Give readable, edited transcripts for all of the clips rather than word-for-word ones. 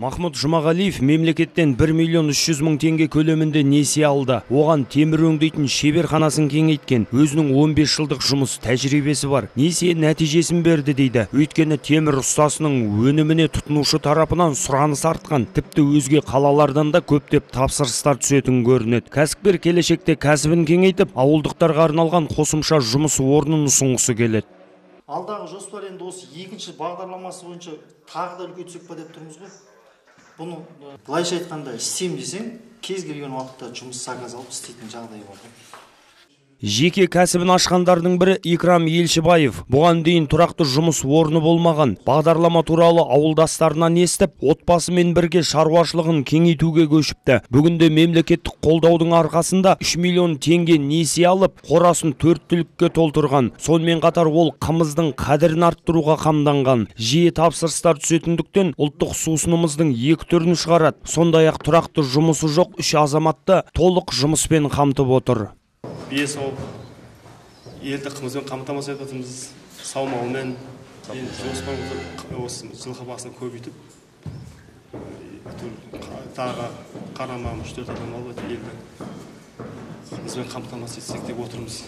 Махмұт Жұмағалиев мемлекеттен 1 миллион 300 мың теңге көлемінде несие алды. Оған темір өңдейтін шеберханасын кеңейткен, өзінің 15 жылдық жұмыс тәжірибесі бар. Несие нәтижесін берді дейді. Өйткені темір ұстасының өніміне тұтынушы тарапынан сұраныс артқан, тіпті өзге қалалардан да көптеп тапсырыстар түсетін көрінеді. Кәсіпкер келешекте кәсібін кеңейтіп, ауылдықтарға арналған қосымша жұмыс орнын ұсынғысы келеді. Алдағы жоспар енді осы екінші бағдарламасы бойынша тағы да үлкейтсек па деп тұрмыз ғой. Бұны былайша айтқанда істеймін десең, кез келген уақытта жұмыс заказ алып істейтін жағдай бар. Жеке кәсібін ашқандардың бірі Икрам Елшібаев. Бұған дейін тұрақты жұмыс орны болмаған. Бағдарлама туралы ауылдастарынан естіп, отбасымен бірге шаруашылығын кеңейтуге көшіпті. Бүгінде мемлекеттік қолдаудың арқасында 3 миллион теңге несие алып, қорасын 4 түлікке толтырған. Сонымен қатар ол қымыздың қадірін арттыруға қамданған. Жиі тапсырыстар түсетіндіктен ұлттық сусынымыздың 2 түрін шығарады. Сондай-ақ тұрақты жұмысы жоқ 3 азаматты толық жұмыспен қамтып отыр. Бие сауып, елді қымызбен қамтамасыз етіп жатырмыз, саумалмен, осы жылқы басын көбейтіп, тағы қарамам 3-4 адам алып елді қымызбен қамтамасыз етсек деп отырмыз.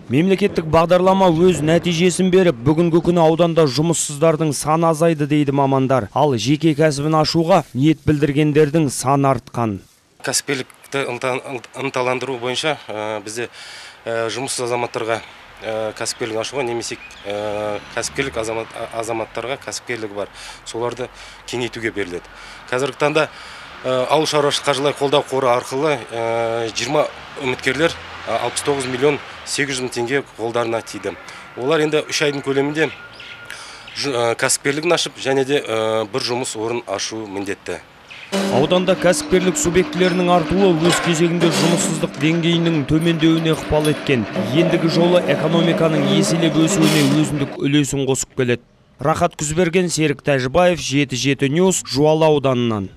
Мемлекеттік бағдарлама өз нәтижесін беріп, бүгінгі күні ауданда жұмыссыздардың саны азайды дейді мамандар. Ал жеке кәсібін ашуға ниет білдіргендердің саны артқан. Кәсіпкерлікті ынталандыру бойынша бізде жұмыссыз азаматтарға кәсіпкерлік ашуға, немесе кәсіпкерлік азаматтарға кәсіпкерлігі бар. Соларды кеңейтуге беріледі. Қазіргі таңда ауыл шаруашылық қаржылай қолдау қоры арқылы 20 үміткерлер 69 миллион 800 мың теңге қолдарына тиді. Олар енді 3 айдың көлемінде кәсіпкерлігін ашып, және де бір жұмыс орын ашу міндетті. Ауданда кәсіпкерлік субъектілерінің артуы өз кезегінде жұмыссыздық деңгейінің төмендеуіне ықпал еткен. Ендігі жолы экономиканың еселеп өсуіне өзіндік үлесін қосып келеді. Рахат Күзберген, Серік Тәжібаев, 7-7 Ньюс, Жуалы ауданынан.